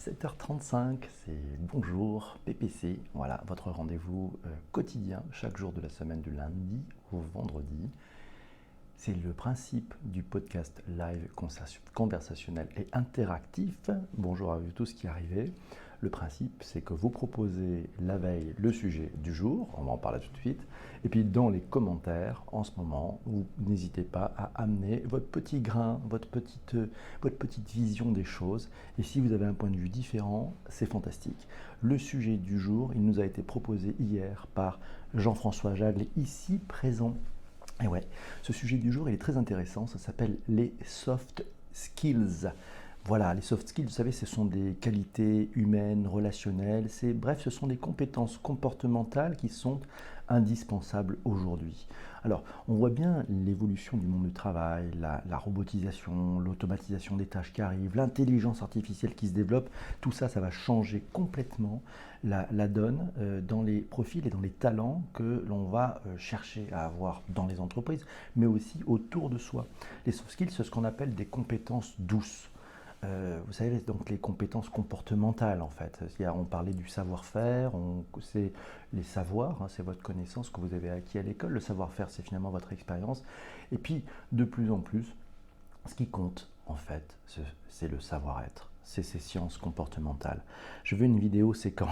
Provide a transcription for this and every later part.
7h35, c'est bonjour PPC, voilà votre rendez-vous quotidien chaque jour de la semaine du lundi au vendredi. C'est le principe du podcast live conversationnel et interactif. Bonjour à vous tous qui arrivez. Le principe, c'est que vous proposez la veille le sujet du jour, on va en parler tout de suite, et puis dans les commentaires, en ce moment, vous n'hésitez pas à amener votre petit grain, votre petite vision des choses, et si vous avez un point de vue différent, c'est fantastique. Le sujet du jour, il nous a été proposé hier par Jean-François Jagle, ici présent. Et ouais, ce sujet du jour, il est très intéressant, ça s'appelle les soft skills. Voilà, les soft skills, vous savez, ce sont des qualités humaines, relationnelles, bref, ce sont des compétences comportementales qui sont indispensables aujourd'hui. Alors, on voit bien l'évolution du monde du travail, la robotisation, l'automatisation des tâches qui arrivent, l'intelligence artificielle qui se développe, tout ça, ça va changer complètement la donne dans les profils et dans les talents que l'on va chercher à avoir dans les entreprises, mais aussi autour de soi. Les soft skills, c'est ce qu'on appelle des compétences douces. Vous savez, donc les compétences comportementales en fait. On parlait du savoir-faire, c'est les savoirs, hein, c'est votre connaissance que vous avez acquis à l'école. Le savoir-faire, c'est finalement votre expérience. Et puis, de plus en plus, ce qui compte en fait, c'est le savoir-être. C'est ces sciences comportementales. Je veux une vidéo, c'est quand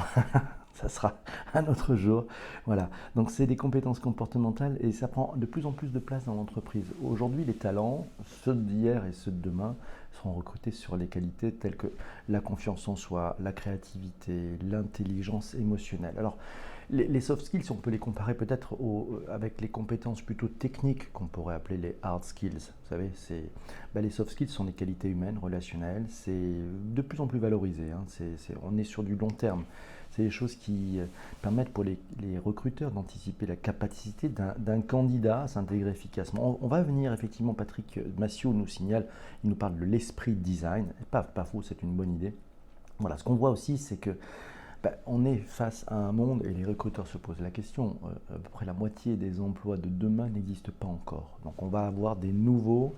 ça sera un autre jour. Voilà. Donc c'est des compétences comportementales et ça prend de plus en plus de place dans l'entreprise. Aujourd'hui, les talents, ceux d'hier et ceux de demain, seront recrutés sur les qualités telles que la confiance en soi, la créativité, l'intelligence émotionnelle. Alors, les soft skills, on peut les comparer peut-être avec les compétences plutôt techniques qu'on pourrait appeler les hard skills. Vous savez, les soft skills sont des qualités humaines, relationnelles. C'est de plus en plus valorisé. Hein. On est sur du long terme. C'est des choses qui permettent pour les recruteurs d'anticiper la capacité d'un candidat à s'intégrer efficacement. On va venir effectivement, Patrick Massiot nous signale, il nous parle de l'esprit design. Pas faux, c'est une bonne idée. Voilà, ce qu'on voit aussi, c'est que on est face à un monde, et les recruteurs se posent la question, à peu près la moitié des emplois de demain n'existent pas encore. Donc on va avoir des nouveaux,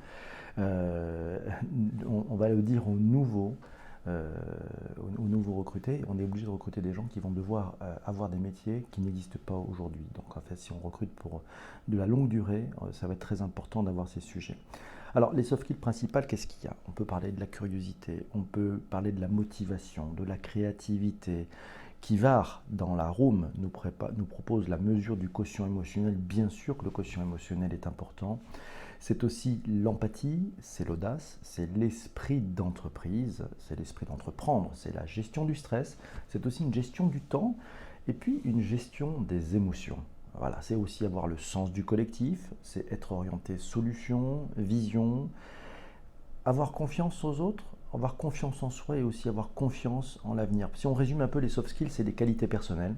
on va le dire aux nouveaux recrutés, on est obligé de recruter des gens qui vont devoir avoir des métiers qui n'existent pas aujourd'hui. Donc en fait, si on recrute pour de la longue durée, ça va être très important d'avoir ces sujets. Alors, les soft skills principales, qu'est-ce qu'il y a? On peut parler de la curiosité, on peut parler de la motivation, de la créativité. Kivar, dans la room, nous propose la mesure du quotient émotionnel. Bien sûr que le quotient émotionnel est important. C'est aussi l'empathie, c'est l'audace, c'est l'esprit d'entreprise, c'est l'esprit d'entreprendre, c'est la gestion du stress, c'est aussi une gestion du temps et puis une gestion des émotions. Voilà, c'est aussi avoir le sens du collectif, c'est être orienté solution, vision, avoir confiance aux autres, avoir confiance en soi et aussi avoir confiance en l'avenir. Si on résume un peu les soft skills, c'est des qualités personnelles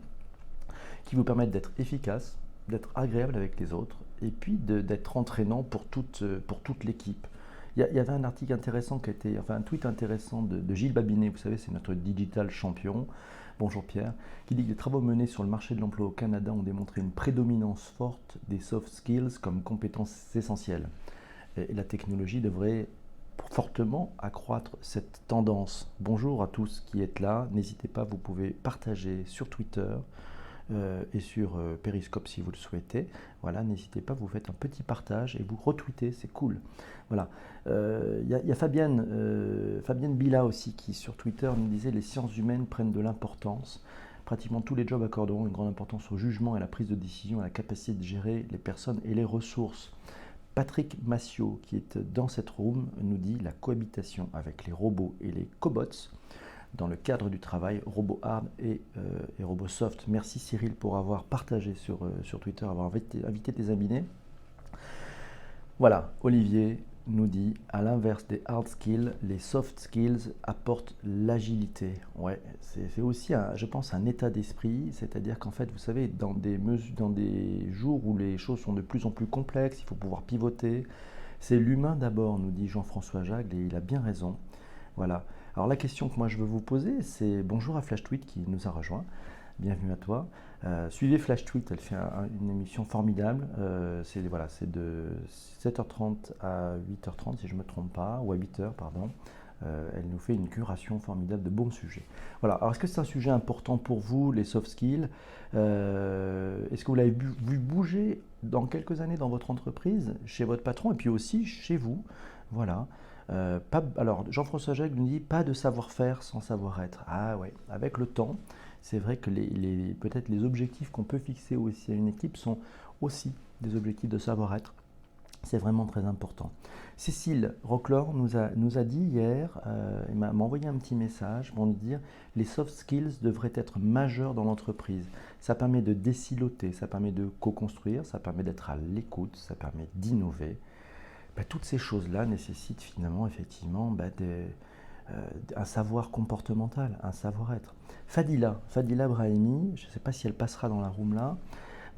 qui vous permettent d'être efficace, d'être agréable avec les autres et puis d'être entraînant pour toute l'équipe. Il y avait un article intéressant un tweet intéressant de Gilles Babinet, vous savez, c'est notre digital champion. Bonjour Pierre, qui dit que les travaux menés sur le marché de l'emploi au Canada ont démontré une prédominance forte des soft skills comme compétences essentielles. Et la technologie devrait fortement accroître cette tendance. Bonjour à tous qui êtes là, n'hésitez pas, vous pouvez partager sur Twitter et sur Periscope si vous le souhaitez. Voilà, n'hésitez pas, vous faites un petit partage et vous retweetez, c'est cool. Voilà. Il y a Fabienne Bila aussi qui sur Twitter nous disait les sciences humaines prennent de l'importance. Pratiquement tous les jobs accorderont une grande importance au jugement et à la prise de décision, à la capacité de gérer les personnes et les ressources. Patrick Massiot, qui est dans cette room, nous dit la cohabitation avec les robots et les cobots dans le cadre du travail, robots hard et robots soft. Merci Cyril pour avoir partagé sur Twitter, avoir invité tes abonnés. Voilà, Olivier nous dit, à l'inverse des hard skills, les soft skills apportent l'agilité. Ouais, c'est aussi, je pense, un état d'esprit, c'est-à-dire qu'en fait, vous savez, dans des jours où les choses sont de plus en plus complexes, il faut pouvoir pivoter. C'est l'humain d'abord, nous dit Jean-François Jagle, et il a bien raison. Voilà. Alors la question que moi je veux vous poser, c'est bonjour à Flash Tweet qui nous a rejoint. Bienvenue à toi. Suivez Flash Tweet, elle fait une émission formidable. C'est de 7h30 à 8h30 si je ne me trompe pas, ou à 8h, pardon. Elle nous fait une curation formidable de bons sujets. Voilà. Alors, est-ce que c'est un sujet important pour vous, les soft skills? Est-ce que vous l'avez vu bouger dans quelques années dans votre entreprise, chez votre patron et puis aussi chez vous? Voilà. Alors, Jean-François Jacques nous dit pas de savoir-faire sans savoir-être. Ah ouais, avec le temps, c'est vrai que peut-être les objectifs qu'on peut fixer aussi à une équipe sont aussi des objectifs de savoir-être. C'est vraiment très important. Cécile Rocklor nous a dit hier, il m'a envoyé un petit message pour nous dire les soft skills devraient être majeurs dans l'entreprise. Ça permet de désiloter, ça permet de co-construire, ça permet d'être à l'écoute, ça permet d'innover. Toutes ces choses-là nécessitent finalement effectivement un savoir comportemental, un savoir-être. Fadila Brahimi, je ne sais pas si elle passera dans la room là,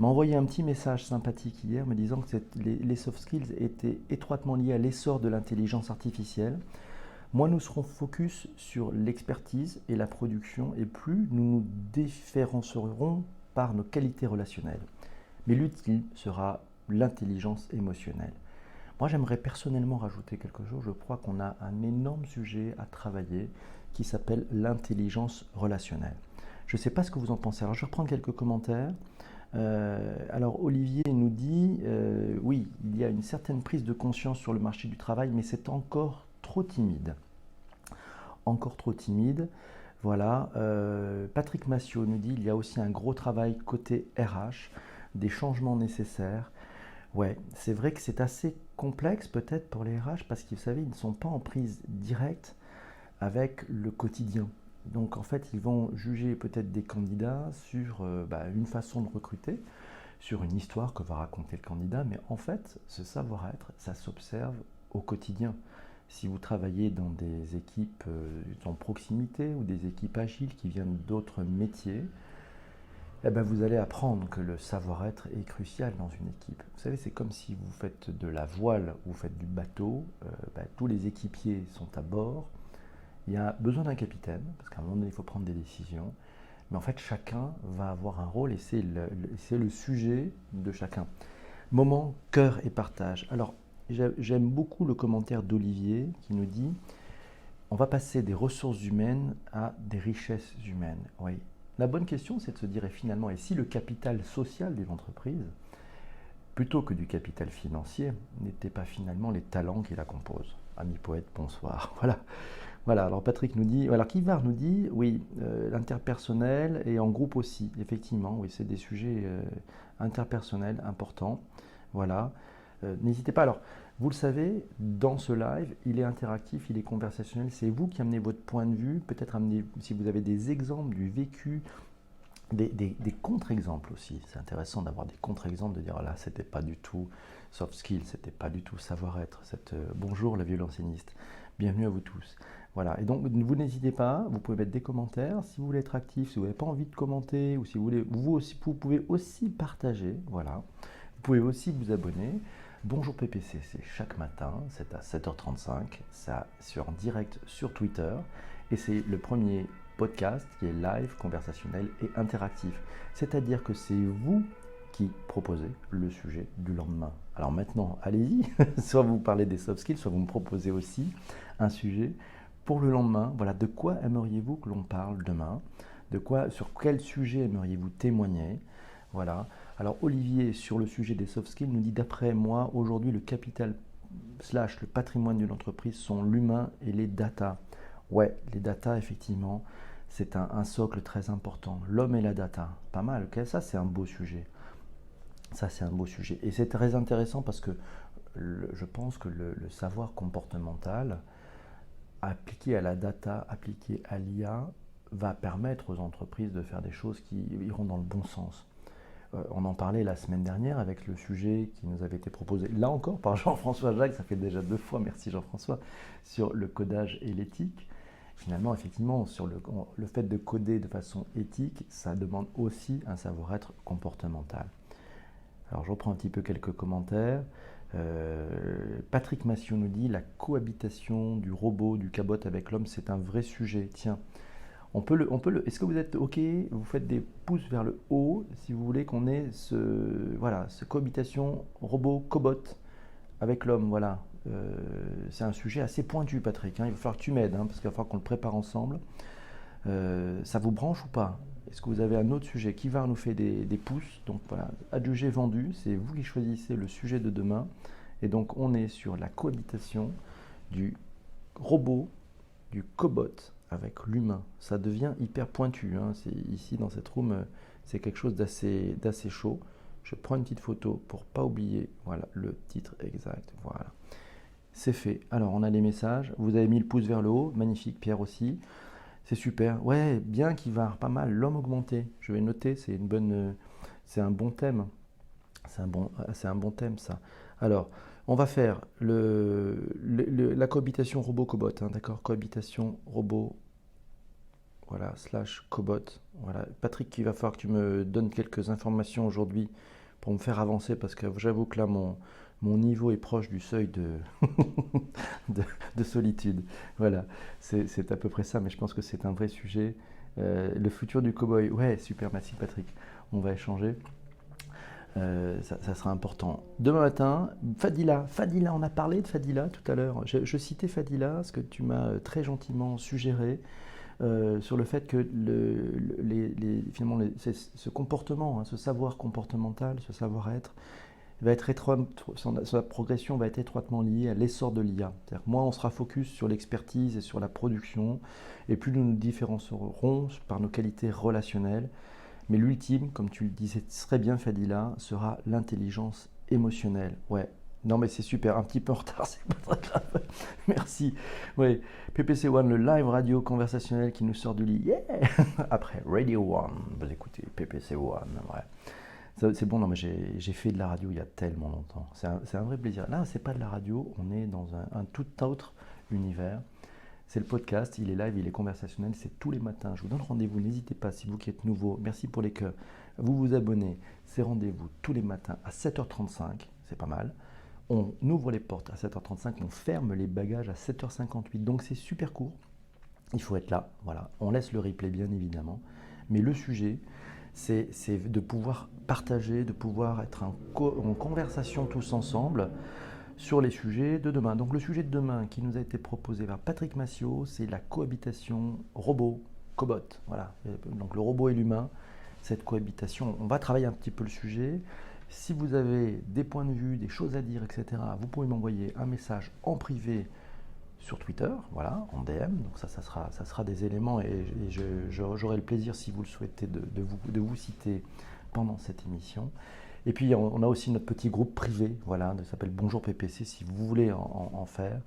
m'a envoyé un petit message sympathique hier me disant que les soft skills étaient étroitement liés à l'essor de l'intelligence artificielle. Moins nous serons focus sur l'expertise et la production et plus nous nous différencierons par nos qualités relationnelles. Mais l'utile sera l'intelligence émotionnelle. Moi, j'aimerais personnellement rajouter quelque chose. Je crois qu'on a un énorme sujet à travailler qui s'appelle l'intelligence relationnelle. Je ne sais pas ce que vous en pensez. Alors, je vais reprendre quelques commentaires. Alors Olivier nous dit, oui, il y a une certaine prise de conscience sur le marché du travail, mais c'est encore trop timide. Encore trop timide. Voilà. Patrick Massiot nous dit, il y a aussi un gros travail côté RH, des changements nécessaires. Ouais, c'est vrai que c'est assez complexe peut-être pour les RH parce que vous savez, ils ne sont pas en prise directe avec le quotidien. Donc en fait, ils vont juger peut-être des candidats sur une façon de recruter, sur une histoire que va raconter le candidat, mais en fait, ce savoir-être, ça s'observe au quotidien. Si vous travaillez dans des équipes en proximité ou des équipes agiles qui viennent d'autres métiers, vous allez apprendre que le savoir-être est crucial dans une équipe. Vous savez, c'est comme si vous faites de la voile ou vous faites du bateau, tous les équipiers sont à bord. Il y a besoin d'un capitaine, parce qu'à un moment donné, il faut prendre des décisions. Mais en fait, chacun va avoir un rôle et c'est le sujet de chacun. Moment, cœur et partage. Alors, j'aime beaucoup le commentaire d'Olivier qui nous dit on va passer des ressources humaines à des richesses humaines. Oui. La bonne question, c'est de se dire, et finalement, et si le capital social d'une entreprise, plutôt que du capital financier, n'était pas finalement les talents qui la composent? Ami poète, bonsoir. Voilà, alors Patrick nous dit, alors Kivar nous dit, oui, l'interpersonnel et en groupe aussi, effectivement, oui, c'est des sujets interpersonnels importants. Voilà, n'hésitez pas. Alors, vous le savez, dans ce live, il est interactif, il est conversationnel. C'est vous qui amenez votre point de vue, peut-être amener, si vous avez des exemples du vécu, des contre-exemples aussi. C'est intéressant d'avoir des contre-exemples, de dire là, c'était pas du tout soft skills, c'était pas du tout savoir-être. Bonjour la violoncelliste, bienvenue à vous tous. Voilà, et donc vous n'hésitez pas, vous pouvez mettre des commentaires. Si vous voulez être actif, si vous n'avez pas envie de commenter, ou si vous voulez, vous pouvez aussi partager. Voilà, vous pouvez aussi vous abonner. Bonjour PPC, c'est chaque matin, c'est à 7h35, ça en direct sur Twitter, et c'est le premier podcast qui est live, conversationnel et interactif. C'est-à-dire que c'est vous qui proposez le sujet du lendemain. Alors maintenant, allez-y, soit vous parlez des soft skills, soit vous me proposez aussi un sujet pour le lendemain. Voilà, de quoi aimeriez-vous que l'on parle demain? Sur quel sujet aimeriez-vous témoigner? Voilà. Alors Olivier, sur le sujet des soft skills, nous dit d'après moi, aujourd'hui, le capital / le patrimoine d'une entreprise sont l'humain et les data. Ouais, les data, effectivement, c'est un socle très important. L'homme et la data, pas mal. Okay, ça, c'est un beau sujet. Ça, c'est un beau sujet. Et c'est très intéressant parce que je pense que le savoir comportemental, appliqué à la data, appliqué à l'IA, va permettre aux entreprises de faire des choses qui iront dans le bon sens. On en parlait la semaine dernière avec le sujet qui nous avait été proposé, là encore par Jean-François Jacques, ça fait déjà 2 fois, merci Jean-François, sur le codage et l'éthique. Finalement, effectivement, sur le fait de coder de façon éthique, ça demande aussi un savoir-être comportemental. Alors je reprends un petit peu quelques commentaires. Patrick Massiot nous dit « La cohabitation du robot, du cabot avec l'homme, c'est un vrai sujet. » Tiens, est-ce que vous êtes OK? Vous faites des pouces vers le haut si vous voulez qu'on ait ce cohabitation robot-cobot avec l'homme. Voilà. c'est un sujet assez pointu, Patrick, hein. Il va falloir que tu m'aides, hein, parce qu'il va falloir qu'on le prépare ensemble. Ça vous branche ou pas? Est-ce que vous avez un autre sujet? Qui va nous faire des pouces? Donc voilà, adjugé vendu, c'est vous qui choisissez le sujet de demain. Et donc on est sur la cohabitation du robot, du cobot avec l'humain. Ça devient hyper pointu, hein. Ici dans cette room, c'est quelque chose d'assez chaud. Je prends une petite photo pour pas oublier, voilà, le titre exact, voilà. C'est fait. Alors on a les messages, vous avez mis le pouce vers le haut, magnifique, Pierre aussi. C'est super. Ouais, bien qui va, pas mal. L'homme augmenté. Je vais noter, c'est un bon thème. C'est un bon thème ça. Alors, on va faire la cohabitation robot-cobot, hein, d'accord? Cohabitation robot, voilà, slash cobot. Voilà. Patrick, il va falloir que tu me donnes quelques informations aujourd'hui pour me faire avancer parce que j'avoue que là, mon niveau est proche du seuil de, de solitude. Voilà, c'est à peu près ça, mais je pense que c'est un vrai sujet. Le futur du cowboy, ouais, super, merci Patrick. On va échanger. Ça sera important. Demain matin, Fadila, on a parlé de Fadila tout à l'heure. Je citais Fadila, ce que tu m'as très gentiment suggéré, sur le fait que finalement, ce comportement, hein, ce savoir comportemental, ce savoir-être, sa progression va être étroitement liée à l'essor de l'IA. Moins on sera focus sur l'expertise et sur la production, et plus nous nous différencierons par nos qualités relationnelles. Mais l'ultime, comme tu le disais très bien Fadila, sera l'intelligence émotionnelle. Ouais. Non mais c'est super, un petit peu en retard, c'est pas très grave. Merci. Oui, PPC One, le live radio conversationnel qui nous sort du lit. Yeah. Après Radio One, vous écoutez PPC One, ouais. C'est bon, non mais j'ai fait de la radio il y a tellement longtemps. C'est un vrai plaisir. Là, c'est pas de la radio, on est dans un tout autre univers. C'est le podcast, il est live, il est conversationnel, c'est tous les matins. Je vous donne rendez-vous, n'hésitez pas, si vous qui êtes nouveau, merci pour les cœurs, vous vous abonnez. C'est rendez-vous tous les matins à 7h35, c'est pas mal. On ouvre les portes à 7h35, on ferme les bagages à 7h58, donc c'est super court. Il faut être là, voilà. On laisse le replay bien évidemment, mais le sujet, c'est de pouvoir partager, de pouvoir être en conversation tous ensemble sur les sujets de demain. Donc le sujet de demain qui nous a été proposé par Patrick Massiot, c'est la cohabitation robot-cobot. Voilà. Donc le robot et l'humain, cette cohabitation. On va travailler un petit peu le sujet. Si vous avez des points de vue, des choses à dire, etc., vous pouvez m'envoyer un message en privé sur Twitter, voilà, en DM. Donc ça sera des éléments et j'aurai le plaisir, si vous le souhaitez, de vous citer pendant cette émission. Et puis on a aussi notre petit groupe privé, voilà, ça s'appelle Bonjour PPC. Si vous voulez en faire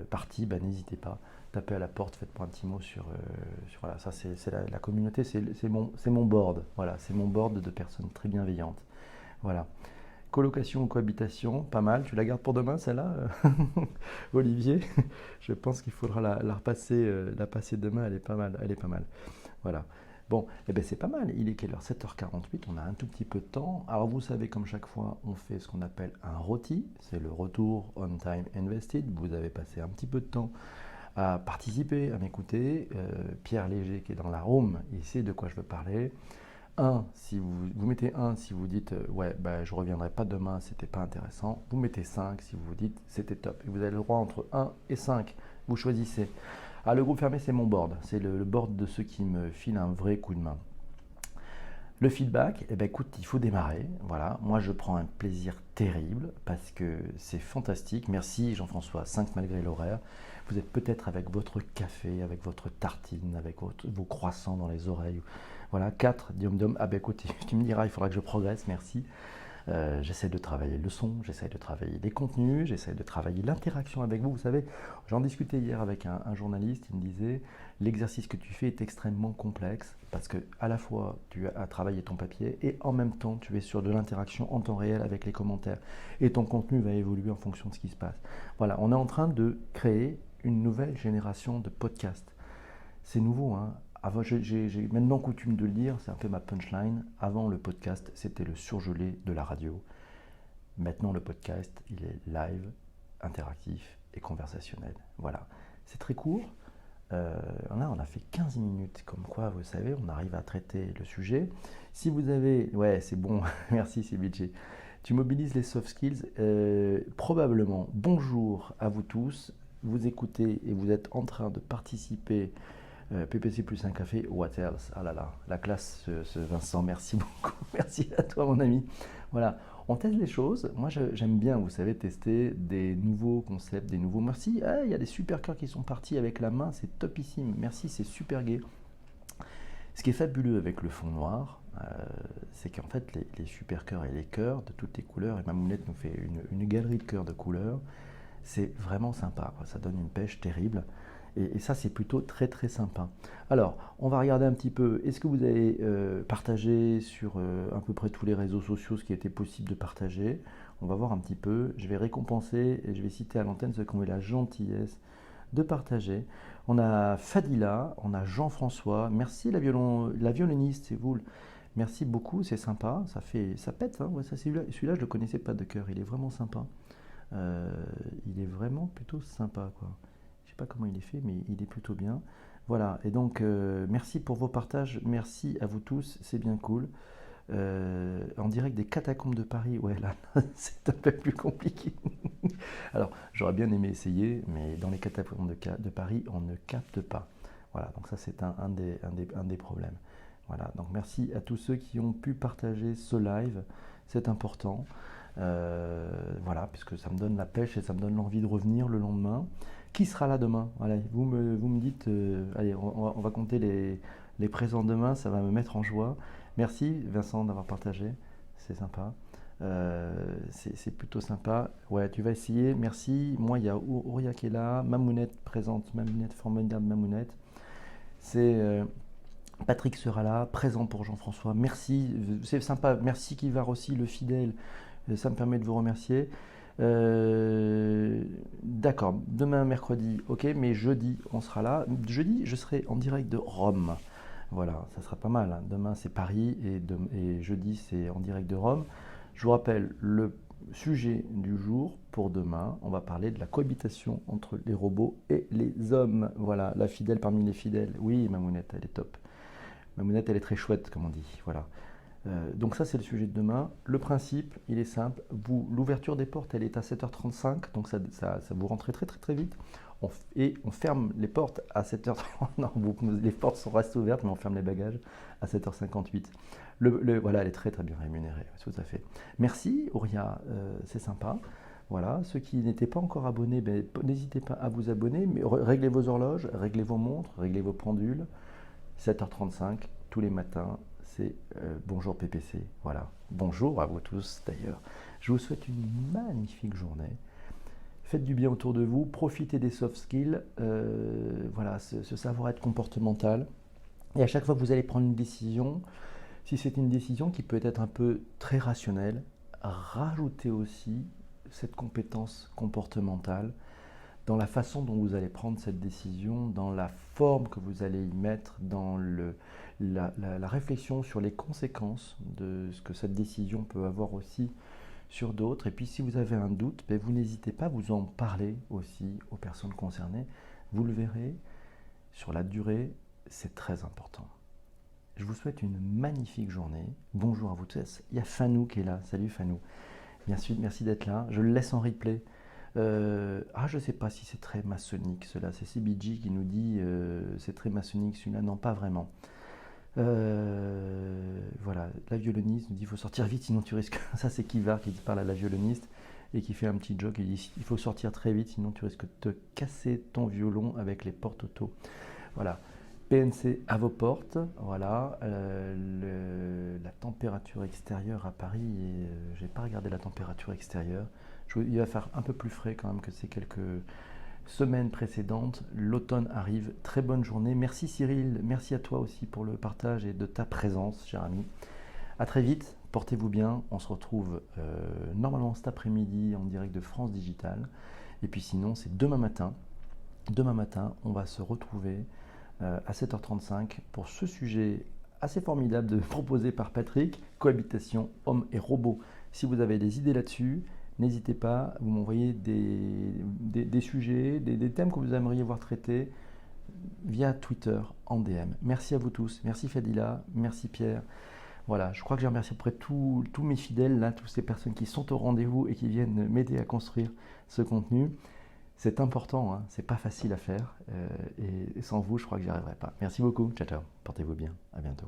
partie, n'hésitez pas, tapez à la porte, faites-moi un petit mot sur voilà, ça c'est la communauté, c'est mon board, voilà, c'est mon board de personnes très bienveillantes, voilà. Colocation ou cohabitation, pas mal. Tu la gardes pour demain, celle-là, Olivier? Je pense qu'il faudra la repasser, la passer demain. Elle est pas mal. Voilà. Bon, eh ben c'est pas mal. Il est quelle heure? 7h48. On a un tout petit peu de temps. Alors vous savez, comme chaque fois, on fait ce qu'on appelle un ROTI. C'est le retour on time invested. Vous avez passé un petit peu de temps à participer, à m'écouter. Pierre Léger, qui est dans la room, il sait de quoi je veux parler. 1, si vous mettez 1 si vous dites ouais, je ne reviendrai pas demain, c'était pas intéressant. Vous mettez 5 si vous dites c'était top. Et vous avez le droit entre 1 et 5. Vous choisissez. Ah, le groupe fermé, c'est mon board. C'est le board de ceux qui me filent un vrai coup de main. Le feedback, écoute, il faut démarrer. Voilà, moi je prends un plaisir terrible parce que c'est fantastique. Merci Jean-François, 5 malgré l'horaire. Vous êtes peut-être avec votre café, avec votre tartine, avec vos croissants dans les oreilles. Voilà, 4, diom. Écoute, tu me diras, il faudra que je progresse, merci. J'essaie de travailler le son, j'essaie de travailler les contenus, j'essaie de travailler l'interaction avec vous. Vous savez, j'en discutais hier avec un journaliste, il me disait, l'exercice que tu fais est extrêmement complexe parce que à la fois tu as travaillé ton papier et en même temps tu es sur de l'interaction en temps réel avec les commentaires et ton contenu va évoluer en fonction de ce qui se passe. Voilà, on est en train de créer une nouvelle génération de podcasts. C'est nouveau, hein. Avant, j'ai maintenant coutume de le dire, c'est un peu ma punchline. Avant, le podcast, c'était le surgelé de la radio. Maintenant, le podcast, il est live, interactif et conversationnel. Voilà, c'est très court. On a fait 15 minutes, comme quoi, vous savez, on arrive à traiter le sujet. Si vous avez... Ouais, c'est bon, merci, c'est budget. Tu mobilises les soft skills. Probablement, bonjour à vous tous. Vous écoutez et vous êtes en train de participer. PPC plus un café, what else? Ah là là, la classe, ce Vincent, merci beaucoup. Merci à toi, mon ami. Voilà, on teste les choses. Moi, j'aime bien, vous savez, tester des nouveaux concepts, des nouveaux. Merci. Ah, il y a des super cœurs qui sont partis avec la main, c'est topissime. Merci, c'est super gai. Ce qui est fabuleux avec le fond noir, c'est qu'en fait, les super cœurs et les cœurs de toutes les couleurs, et Mamounette nous fait une galerie de cœurs de couleurs, c'est vraiment sympa, quoi. Ça donne une pêche terrible. Et ça, c'est plutôt très très sympa. Alors, on va regarder un petit peu. Est-ce que vous avez partagé sur à peu près tous les réseaux sociaux ce qui était possible de partager? On va voir un petit peu. Je vais récompenser et je vais citer à l'antenne ceux qui ont eu la gentillesse de partager. On a Fadila, on a Jean-François. Merci la violoniste, c'est vous. Merci beaucoup, c'est sympa. Ça pète. Hein. Ouais, ça, celui-là, je ne le connaissais pas de cœur. Il est vraiment sympa. Il est vraiment plutôt sympa, quoi. Je sais pas comment il est fait, mais il est plutôt bien. Voilà, et donc merci pour vos partages, merci à vous tous, c'est bien cool. En direct des catacombes de Paris, ouais, là, c'est un peu plus compliqué. Alors, j'aurais bien aimé essayer, mais dans les catacombes de Paris, on ne capte pas. Voilà, donc ça, c'est un des problèmes. Voilà, donc merci à tous ceux qui ont pu partager ce live, c'est important. Voilà, puisque ça me donne la pêche et ça me donne l'envie de revenir le lendemain. Qui sera là demain? Voilà, vous me dites, allez, on va compter les présents demain, ça va me mettre en joie. Merci Vincent d'avoir partagé, c'est sympa. C'est plutôt sympa. Ouais, tu vas essayer, merci. Moi, il y a Ouria qui est là, Mamounette présente, Mamounette, formidable Mamounette. C'est Patrick sera là, présent pour Jean-François. Merci, c'est sympa. Merci Kivar aussi, le fidèle. Ça me permet de vous remercier. D'accord, demain mercredi, ok, mais jeudi on sera là. Jeudi je serai en direct de Rome. Voilà, ça sera pas mal. Hein. Demain c'est Paris et jeudi c'est en direct de Rome. Je vous rappelle le sujet du jour pour demain. On va parler de la cohabitation entre les robots et les hommes. Voilà, la fidèle parmi les fidèles. Oui, Mamounette, elle est top. Mamounette, elle est très chouette, comme on dit. Voilà. Donc ça c'est le sujet de demain. Le principe, il est simple. L'ouverture des portes, elle est à 7h35, donc ça vous rentrez très très très vite. Et on ferme les portes à 7h30. Non, les portes restent ouvertes, mais on ferme les bagages à 7h58. Voilà, elle est très très bien rémunérée, tout à fait. Merci Auria, c'est sympa. Voilà, ceux qui n'étaient pas encore abonnés, ben, n'hésitez pas à vous abonner, mais réglez vos horloges, réglez vos montres, réglez vos pendules. 7h35 tous les matins. C'est bonjour PPC, voilà. Bonjour à vous tous d'ailleurs. Je vous souhaite une magnifique journée. Faites du bien autour de vous, profitez des soft skills, voilà, ce savoir-être comportemental. Et à chaque fois que vous allez prendre une décision, si c'est une décision qui peut être un peu très rationnelle, rajoutez aussi cette compétence comportementale dans la façon dont vous allez prendre cette décision, dans la forme que vous allez y mettre, dans la réflexion sur les conséquences de ce que cette décision peut avoir aussi sur d'autres. Et puis si vous avez un doute, ben vous n'hésitez pas à vous en parler aussi aux personnes concernées. Vous le verrez, sur la durée, c'est très important. Je vous souhaite une magnifique journée. Bonjour à vous tous. Il y a Fanou qui est là. Salut Fanou. Merci d'être là. Je le laisse en replay. Je ne sais pas si c'est très maçonnique cela. C'est CBG qui nous dit c'est très maçonnique celui-là. Non, pas vraiment. Voilà, la violoniste nous dit il faut sortir vite sinon tu risques. Ça, c'est Kivar qui parle à la violoniste et qui fait un petit joke. Il dit il faut sortir très vite sinon tu risques de te casser ton violon avec les portes auto. Voilà. PNC à vos portes, voilà, la température extérieure à Paris, je n'ai pas regardé la température extérieure, il va faire un peu plus frais quand même que ces quelques semaines précédentes, l'automne arrive, très bonne journée, merci Cyril, merci à toi aussi pour le partage et de ta présence, cher ami, à très vite, portez-vous bien, on se retrouve normalement cet après-midi en direct de France Digital, et puis sinon c'est demain matin, on va se retrouver à 7h35 pour ce sujet assez formidable proposé par Patrick, cohabitation hommes et robots. Si vous avez des idées là-dessus, n'hésitez pas, vous m'envoyez des sujets, des thèmes que vous aimeriez voir traités via Twitter en DM. Merci à vous tous, merci Fadila, merci Pierre. Voilà, je crois que j'ai remercié à peu près tous mes fidèles, là, toutes ces personnes qui sont au rendez-vous et qui viennent m'aider à construire ce contenu. C'est important, hein, c'est pas facile à faire et sans vous, je crois que j'y arriverai pas. Merci beaucoup, ciao ciao, portez-vous bien, à bientôt.